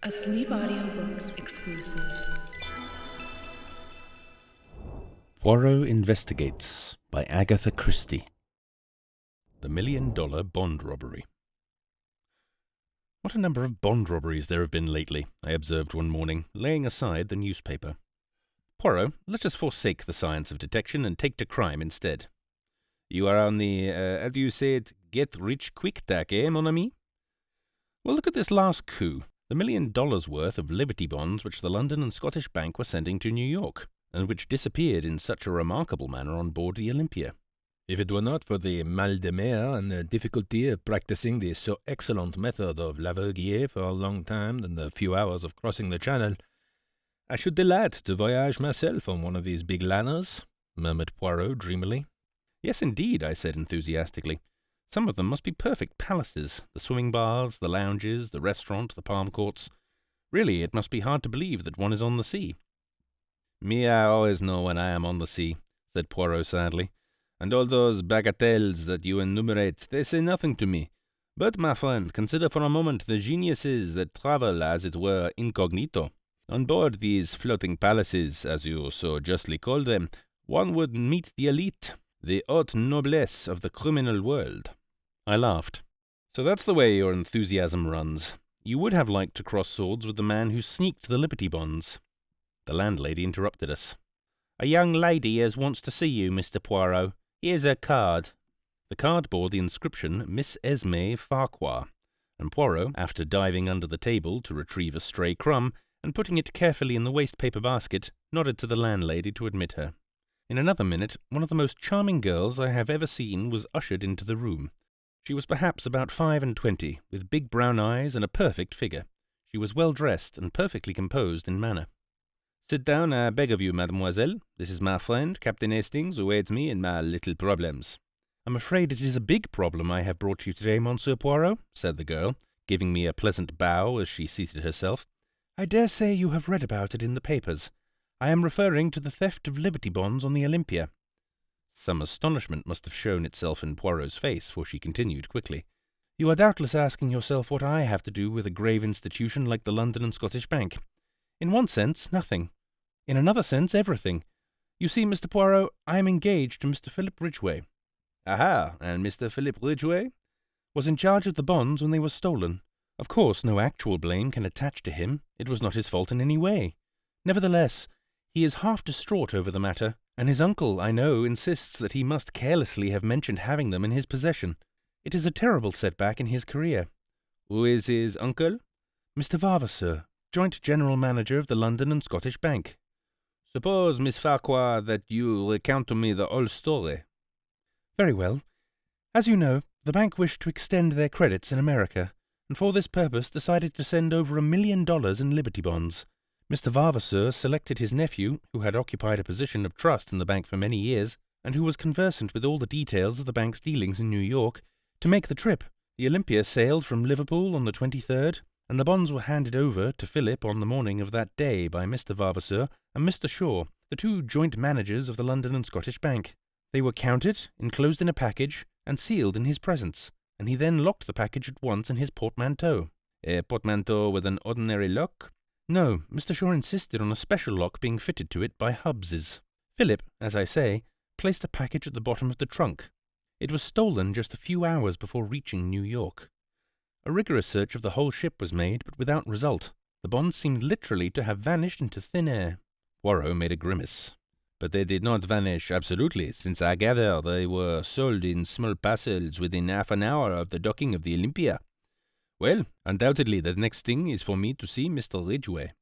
A Sleep Audiobooks exclusive. Poirot Investigates by Agatha Christie. The $1 Million Bond Robbery. What a number of bond robberies there have been lately, I observed one morning, laying aside the newspaper. Poirot, let us forsake the science of detection and take to crime instead. You are on the, how do you say it, get-rich-quick tack, mon ami? Well, look at this last coup, the $1 million worth of Liberty bonds which the London and Scottish Bank were sending to New York, and which disappeared in such a remarkable manner on board the Olympia. If it were not for the mal de mer and the difficulty of practicing the so excellent method of l'aveuglier for a long time than the few hours of crossing the Channel, I should delight to voyage myself on one of these big liners, murmured Poirot dreamily. Yes, indeed, I said enthusiastically. Some of them must be perfect palaces, the swimming baths, the lounges, the restaurant, the palm courts. Really, it must be hard to believe that one is on the sea. Me, I always know when I am on the sea, said Poirot sadly, and all those bagatelles that you enumerate, they say nothing to me. But, my friend, consider for a moment the geniuses that travel, as it were, incognito. On board these floating palaces, as you so justly call them, one would meet the elite, the haute noblesse of the criminal world. I laughed. So that's the way your enthusiasm runs. You would have liked to cross swords with the man who sneaked the Liberty bonds. The landlady interrupted us. A young lady as wants to see you, Mr. Poirot. Here's her card. The card bore the inscription Miss Esme Farquhar, and Poirot, after diving under the table to retrieve a stray crumb and putting it carefully in the waste-paper basket, nodded to the landlady to admit her. In another minute, one of the most charming girls I have ever seen was ushered into the room. She was perhaps about 25, with big brown eyes and a perfect figure. She was well dressed and perfectly composed in manner. Sit down, I beg of you, mademoiselle. This is my friend, Captain Hastings, who aids me in my little problems. I'm afraid it is a big problem I have brought you today, Monsieur Poirot, said the girl, giving me a pleasant bow as she seated herself. I dare say you have read about it in the papers. I am referring to the theft of Liberty bonds on the Olympia. Some astonishment must have shown itself in Poirot's face, for she continued quickly. You are doubtless asking yourself what I have to do with a grave institution like the London and Scottish Bank. In one sense, nothing. In another sense, everything. You see, Mr. Poirot, I am engaged to Mr. Philip Ridgway. Aha, and Mr. Philip Ridgway was in charge of the bonds when they were stolen. Of course, no actual blame can attach to him. It was not his fault in any way. Nevertheless, he is half distraught over the matter, and his uncle, I know, insists that he must carelessly have mentioned having them in his possession. It is a terrible setback in his career. Who is his uncle? Mr. Vavasour, joint general manager of the London and Scottish Bank. Suppose, Miss Farquhar, that you recount to me the whole story. Very well. As you know, the bank wished to extend their credits in America, and for this purpose decided to send over $1 million in Liberty bonds. Mr. Vavasour selected his nephew, who had occupied a position of trust in the bank for many years, and who was conversant with all the details of the bank's dealings in New York, to make the trip. The Olympia sailed from Liverpool on the 23rd, and the bonds were handed over to Philip on the morning of that day by Mr. Vavasour and Mr. Shaw, the two joint managers of the London and Scottish Bank. They were counted, enclosed in a package, and sealed in his presence, and he then locked the package at once in his portmanteau. A portmanteau with an ordinary lock? No, Mr. Shaw insisted on a special lock being fitted to it by Hubbs's. Philip, as I say, placed the package at the bottom of the trunk. It was stolen just a few hours before reaching New York. A rigorous search of the whole ship was made, but without result. The bonds seemed literally to have vanished into thin air. Poirot made a grimace. But they did not vanish absolutely, since I gather they were sold in small parcels within half an hour of the docking of the Olympia. Well, undoubtedly the next thing is for me to see Mr. Ridgway.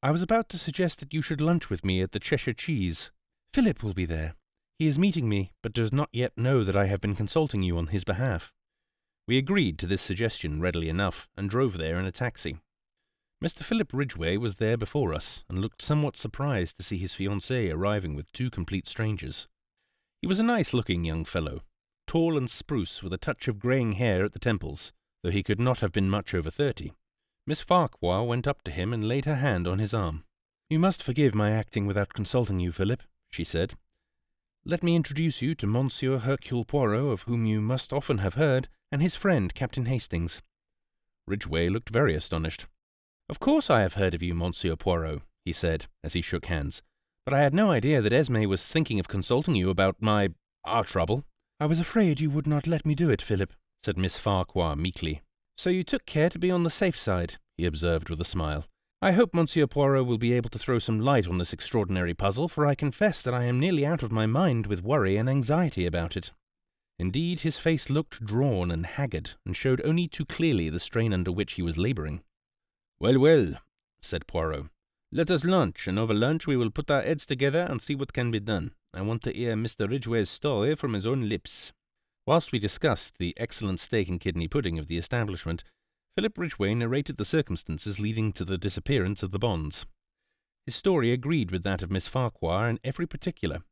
I was about to suggest that you should lunch with me at the Cheshire Cheese. Philip will be there. He is meeting me, but does not yet know that I have been consulting you on his behalf. We agreed to this suggestion readily enough, and drove there in a taxi. Mr. Philip Ridgway was there before us, and looked somewhat surprised to see his fiancée arriving with two complete strangers. He was a nice-looking young fellow, tall and spruce, with a touch of greying hair at the temples, though he could not have been much over 30. Miss Farquhar went up to him and laid her hand on his arm. You must forgive my acting without consulting you, Philip, she said. Let me introduce you to Monsieur Hercule Poirot, of whom you must often have heard, and his friend, Captain Hastings. Ridgway looked very astonished. "Of course I have heard of you, Monsieur Poirot," he said, as he shook hands. "But I had no idea that Esme was thinking of consulting you about our trouble." "I was afraid you would not let me do it, Philip," said Miss Farquhar meekly. "So you took care to be on the safe side," he observed with a smile. "I hope Monsieur Poirot will be able to throw some light on this extraordinary puzzle, for I confess that I am nearly out of my mind with worry and anxiety about it." Indeed, his face looked drawn and haggard, and showed only too clearly the strain under which he was labouring. "Well, well," said Poirot. "Let us lunch, and over lunch we will put our heads together and see what can be done. I want to hear Mr. Ridgway's story from his own lips." Whilst we discussed the excellent steak and kidney pudding of the establishment, Philip Ridgway narrated the circumstances leading to the disappearance of the bonds. His story agreed with that of Miss Farquhar in every particular.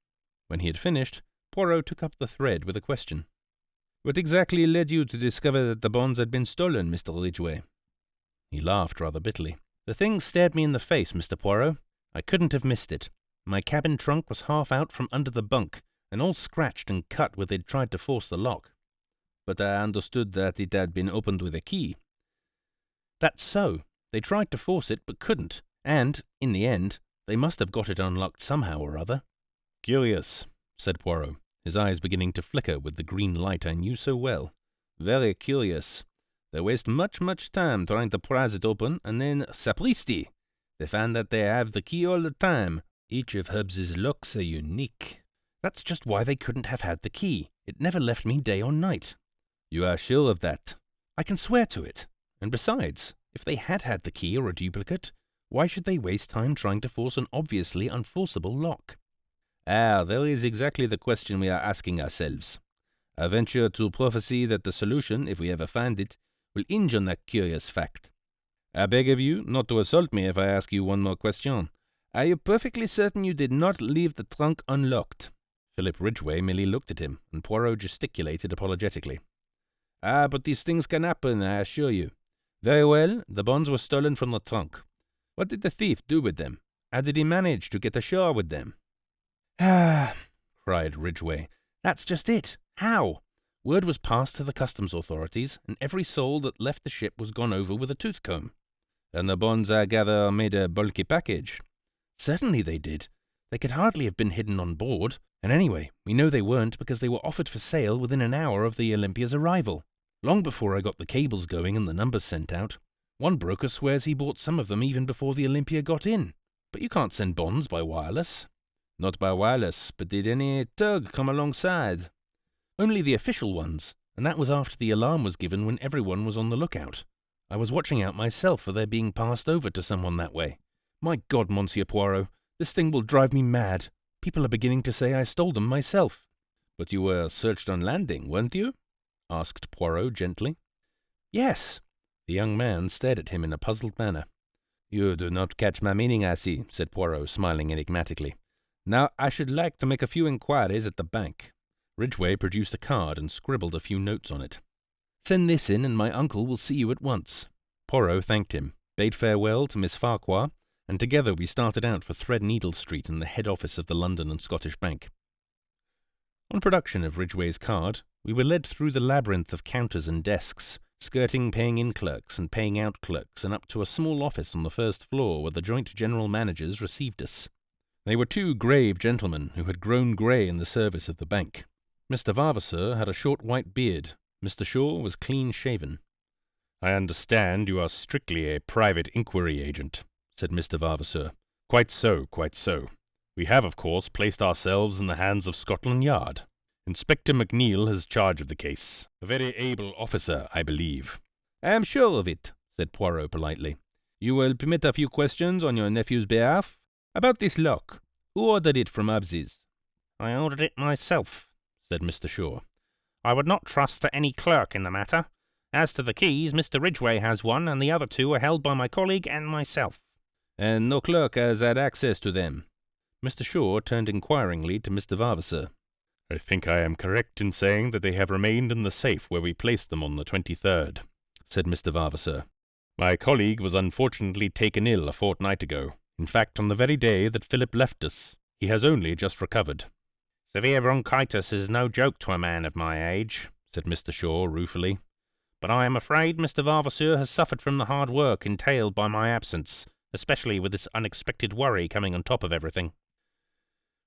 When he had finished, Poirot took up the thread with a question. "What exactly led you to discover that the bonds had been stolen, Mr. Ridgway?" He laughed rather bitterly. "The thing stared me in the face, Mr. Poirot. I couldn't have missed it. My cabin trunk was half out from under the bunk, and all scratched and cut where they'd tried to force the lock." "But I understood that it had been opened with a key." "That's so. They tried to force it, but couldn't, and, in the end, they must have got it unlocked somehow or other." "Curious," said Poirot, his eyes beginning to flicker with the green light I knew so well. "Very curious. They waste much time trying to prise it open, and then, sapristi! They find that they have the key all the time. Each of Hobbs's locks are unique." "That's just why they couldn't have had the key. It never left me day or night." "You are sure of that?" "I can swear to it. And besides, if they had had the key or a duplicate, why should they waste time trying to force an obviously unforceable lock?" "Ah, there is exactly the question we are asking ourselves. I venture to prophesy that the solution, if we ever find it, will hinge on that curious fact. I beg of you not to assault me if I ask you one more question. Are you perfectly certain you did not leave the trunk unlocked?" Philip Ridgway merely looked at him, and Poirot gesticulated apologetically. "Ah, but these things can happen, I assure you. Very well, the bonds were stolen from the trunk. What did the thief do with them? How did he manage to get ashore with them?" "Ah," cried Ridgway, "that's just it. How? Word was passed to the customs authorities, and every soul that left the ship was gone over with a tooth-comb." "And the bonds, I gather, made a bulky package?" "Certainly they did. They could hardly have been hidden on board, and anyway, we know they weren't because they were offered for sale within an hour of the Olympia's arrival, long before I got the cables going and the numbers sent out. One broker swears he bought some of them even before the Olympia got in. But you can't send bonds by wireless." "Not by wireless, but did any tug come alongside?" "Only the official ones, and that was after the alarm was given when everyone was on the lookout. I was watching out myself for their being passed over to someone that way. My God, Monsieur Poirot, this thing will drive me mad. People are beginning to say I stole them myself." "But you were searched on landing, weren't you?" asked Poirot gently. "Yes." The young man stared at him in a puzzled manner. "You do not catch my meaning, I see," said Poirot, smiling enigmatically. "Now, I should like to make a few inquiries at the bank." Ridgway produced a card and scribbled a few notes on it. "Send this in, and my uncle will see you at once." Poirot thanked him, bade farewell to Miss Farquhar, and together we started out for Threadneedle Street and the head office of the London and Scottish Bank. On production of Ridgway's card, we were led through the labyrinth of counters and desks, skirting paying-in clerks and paying-out clerks, and up to a small office on the first floor where the joint general managers received us. They were two grave gentlemen who had grown grey in the service of the bank. Mr. Vavasour had a short white beard. Mr. Shaw was clean-shaven. "I understand you are strictly a private inquiry agent," said Mr. Vavasour. "Quite so, quite so. We have, of course, placed ourselves in the hands of Scotland Yard. Inspector McNeil has charge of the case. A very able officer, I believe." "I am sure of it," said Poirot politely. "You will permit a few questions on your nephew's behalf? About this lock, who ordered it from Hobbs's?" "I ordered it myself," said Mr. Shaw. "I would not trust to any clerk in the matter. As to the keys, Mr. Ridgway has one, and the other two are held by my colleague and myself." "And no clerk has had access to them?" Mr. Shaw turned inquiringly to Mr. Vavasour. "I think I am correct in saying that they have remained in the safe where we placed them on the 23rd, said Mr. Vavasour. "My colleague was unfortunately taken ill a fortnight ago. In fact, on the very day that Philip left us. He has only just recovered." "Severe bronchitis is no joke to a man of my age," said Mr. Shaw ruefully. but I am afraid Mr. Vavasour has suffered from the hard work entailed by my absence, especially with this unexpected worry coming on top of everything."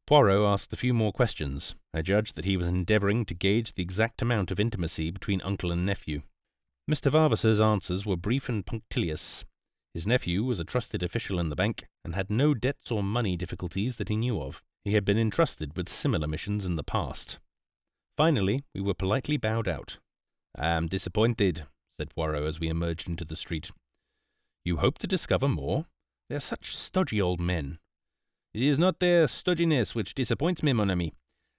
Poirot asked a few more questions. I judged that he was endeavouring to gauge the exact amount of intimacy between uncle and nephew. Mr. Vavasour's answers were brief and punctilious. His nephew was a trusted official in the bank, and had no debts or money difficulties that he knew of. He had been entrusted with similar missions in the past. Finally, we were politely bowed out. "I am disappointed," said Poirot as we emerged into the street. "You hope to discover more? They are such stodgy old men." "It is not their stodginess which disappoints me, mon ami.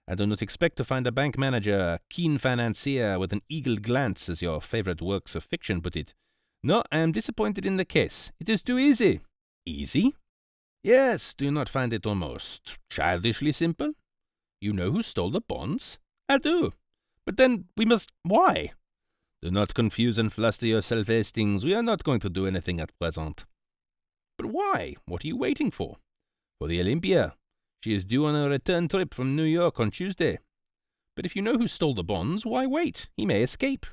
I do not expect to find a bank manager, a keen financier with an eagle glance, as your favourite works of fiction put it. No, I am disappointed in the case. It is too easy." "Easy?" "Yes, do you not find it almost childishly simple? You know who stole the bonds?" "I do. But then we must— Why?" "Do not confuse and fluster yourself, Hastings. We are not going to do anything at present." "But why? What are you waiting for?" "For the Olympia. She is due on a return trip from New York on Tuesday." "But if you know who stole the bonds, why wait? He may escape."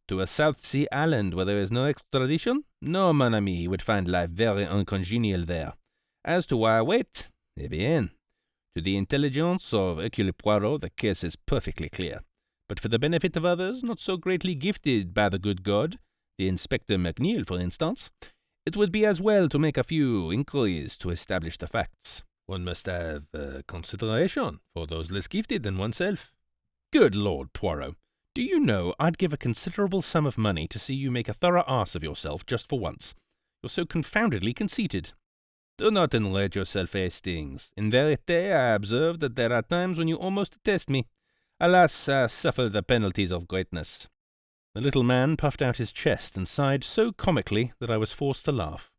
"To a South Sea island where there is no extradition? No, mon ami, he would find life very uncongenial there. As to why I wait, eh bien, to the intelligence of Hercule Poirot, the case is perfectly clear. But for the benefit of others not so greatly gifted by the good God, the Inspector McNeil, for instance, it would be as well to make a few inquiries to establish the facts. One must have consideration for those less gifted than oneself." "Good Lord, Poirot, do you know I'd give a considerable sum of money to see you make a thorough arse of yourself just for once? You're so confoundedly conceited." "Do not enrage yourself, Hastings. In verite, I observe that there are times when you almost detest me. Alas, I suffer the penalties of greatness." The little man puffed out his chest and sighed so comically that I was forced to laugh.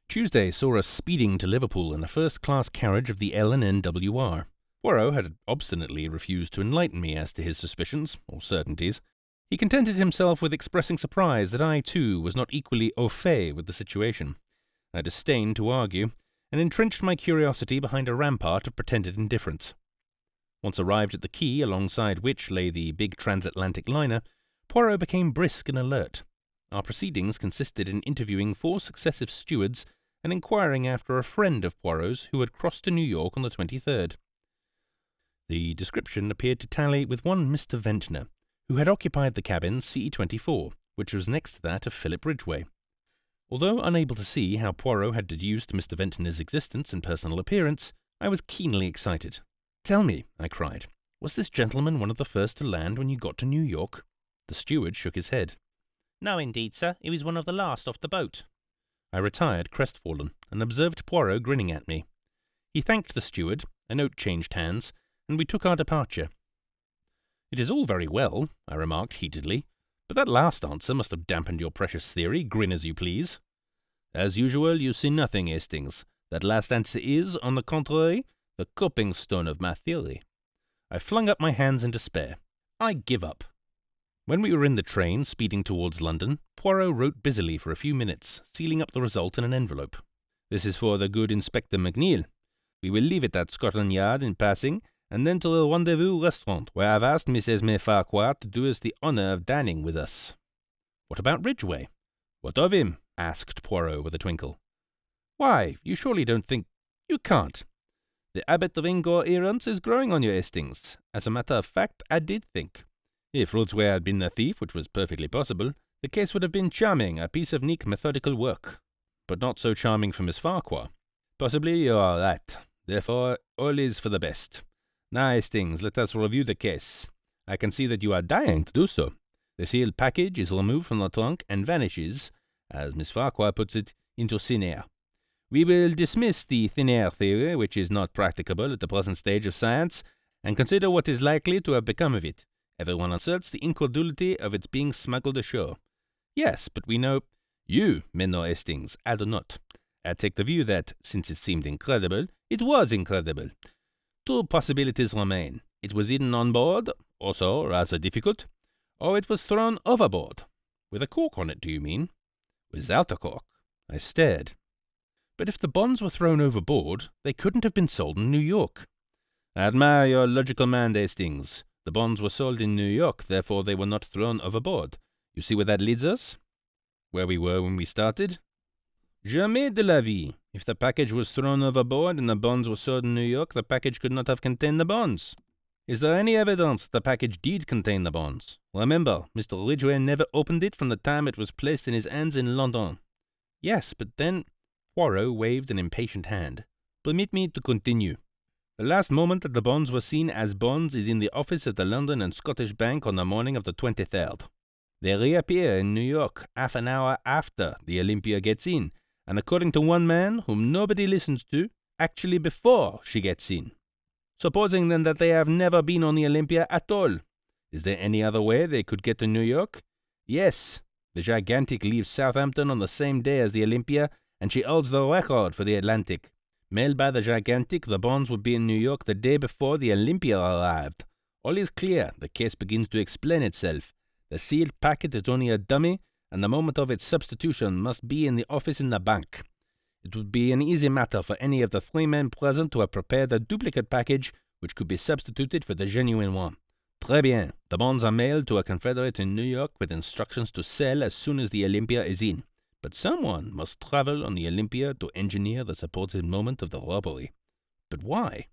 Tuesday saw us speeding to Liverpool in a first-class carriage of the L&N-WR. Poirot had obstinately refused to enlighten me as to his suspicions, or certainties. He contented himself with expressing surprise that I, too, was not equally au fait with the situation. I disdained to argue, and entrenched my curiosity behind a rampart of pretended indifference. Once arrived at the quay alongside which lay the big transatlantic liner, Poirot became brisk and alert. Our proceedings consisted in interviewing 4 successive stewards and inquiring after a friend of Poirot's who had crossed to New York on the 23rd. The description appeared to tally with one Mr. Ventnor, who had occupied the cabin C-24, which was next to that of Philip Ridgway. Although unable to see how Poirot had deduced Mr. Ventnor's existence and personal appearance, I was keenly excited. "Tell me," I cried, "was this gentleman one of the first to land when you got to New York?" The steward shook his head. "No, indeed, sir. He was one of the last off the boat." I retired crestfallen, and observed Poirot grinning at me. He thanked the steward, a note changed hands, and we took our departure. "It is all very well," I remarked heatedly, "but that last answer must have dampened your precious theory, grin as you please." "As usual, you see nothing, Hastings. That last answer is, on the contrary, the coping stone of my theory." I flung up my hands in despair. "I give up." When we were in the train, speeding towards London, Poirot wrote busily for a few minutes, sealing up the result in an envelope. "This is for the good Inspector McNeil. We will leave it at Scotland Yard in passing, and then to the Rendezvous restaurant, where I've asked Mrs. Farquhar to do us the honour of dining with us." "What about Ridgway?" "What of him?" asked Poirot with a twinkle. "Why, you surely don't think— You can't. The habit of incoherence is growing on you, Hastings. As a matter of fact, I did think. If Ridgway had been the thief, which was perfectly possible, the case would have been charming, a piece of neat methodical work. But not so charming for Miss Farquhar. Possibly you are right. Therefore, all is for the best. Now, Hastings, let us review the case. I can see that you are dying to do so. The sealed package is removed from the trunk and vanishes, as Miss Farquhar puts it, into thin air. We will dismiss the thin air theory, which is not practicable at the present stage of science, and consider what is likely to have become of it. Everyone asserts the incredulity of its being smuggled ashore. Yes, but we know— You may know, Hastings, I do not. I take the view that, since it seemed incredible, it was incredible. 2 possibilities remain. It was hidden on board, also rather difficult, or it was thrown overboard. With a cork on it, do you mean? Without a cork. I stared. But if the bonds were thrown overboard, they couldn't have been sold in New York. I admire your logical mind, Hastings, The bonds were sold in New York, therefore they were not thrown overboard. You see where that leads us? Where we were when we started? Jamais de la vie. If the package was thrown overboard and the bonds were sold in New York, the package could not have contained the bonds. Is there any evidence that the package did contain the bonds? Remember, Mr. Ridgway never opened it from the time it was placed in his hands in London. Yes, but then... Poirot waved an impatient hand. Permit me to continue. The last moment that the bonds were seen as bonds is in the office of the London and Scottish Bank on the morning of the 23rd. They reappear in New York half an hour after the Olympia gets in, and according to one man, whom nobody listens to, actually before she gets in. Supposing then that they have never been on the Olympia at all, is there any other way they could get to New York? Yes, the Gigantic leaves Southampton on the same day as the Olympia, and she holds the record for the Atlantic. Mailed by the Gigantic, the bonds would be in New York the day before the Olympia arrived. All is clear. The case begins to explain itself. The sealed packet is only a dummy, and the moment of its substitution must be in the office in the bank. It would be an easy matter for any of the three men present to have prepared a duplicate package which could be substituted for the genuine one. Très bien. The bonds are mailed to a confederate in New York with instructions to sell as soon as the Olympia is in. But someone must travel on the Olympia to engineer the supposed moment of the robbery. But why?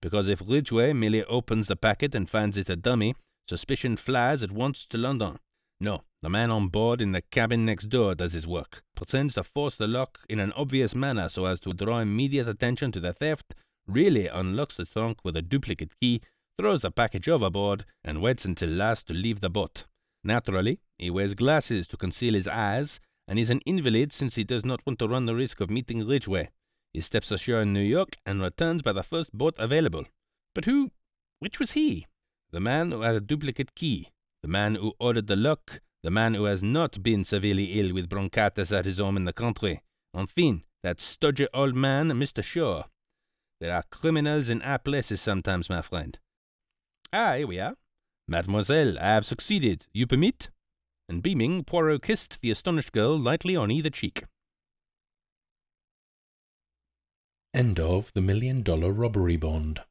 Because if Ridgway merely opens the packet and finds it a dummy, suspicion flies at once to London. No, the man on board in the cabin next door does his work, pretends to force the lock in an obvious manner so as to draw immediate attention to the theft, really unlocks the trunk with a duplicate key, throws the package overboard, and waits until last to leave the boat. Naturally, he wears glasses to conceal his eyes, and is an invalid since he does not want to run the risk of meeting Ridgway. He steps ashore in New York and returns by the first boat available. But which was he? The man who had a duplicate key, the man who ordered the lock, the man who has not been severely ill with bronchitis at his home in the country. Enfin, that stodgy old man, Mr. Shaw. There are criminals in high places sometimes, my friend. Ah, here we are. Mademoiselle, I have succeeded. You permit? And beaming, Poirot kissed the astonished girl lightly on either cheek. End of The $1 Million Robbery Bond.